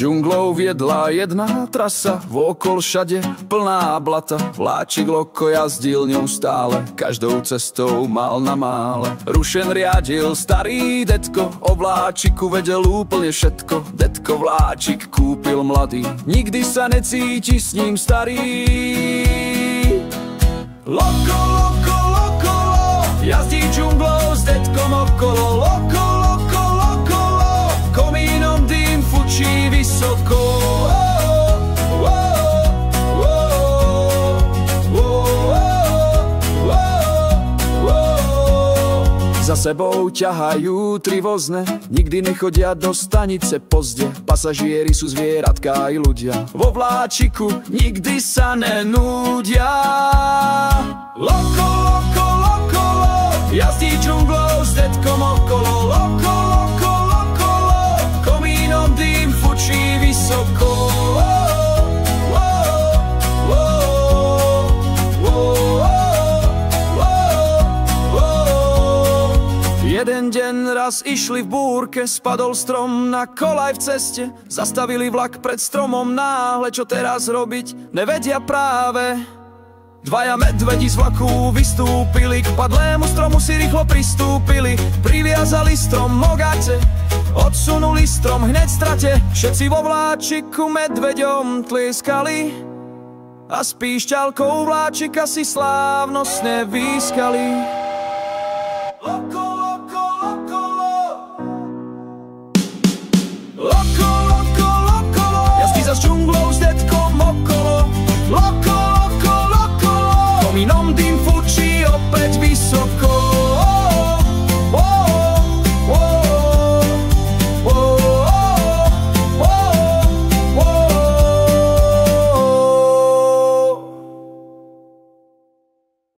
Džunglou viedla jedna trasa, vôkol všade plná blata. Vláčik loko jazdil ňou stále, každou cestou mal na mále. Rušen riadil starý detko, o vláčiku vedel úplne všetko. Detko vláčik kúpil mladý, nikdy sa necíti s ním starý. Loko, loko, loko, jazdí džunglou s detkom okolo. Loko, loko, loko, komínom dým fučí vysoko. Za sebou ťahajú tri vozne, nikdy nechodia do stanice pozde. Pasažieri sú zvieratka i ľudia, vo vláčiku nikdy sa nenúdia. Loko, loko, loko, jazdí džunglou s detkom okolo. Loko, loko, loko, komínom dým fučí vysoko. Jeden deň raz išli v búrke, spadol strom na kolaj v ceste. Zastavili vlak pred stromom náhle, čo teraz robiť, nevedia práve. Dvaja medvedi z vlaku vystúpili, k padlému stromu si rýchlo pristúpili. Priviazali strom mogate, odsunuli strom hneď strate. Všetci vo vláčiku medveďom tlieskali a s píšťalkou vláčika si slávnostne výskali.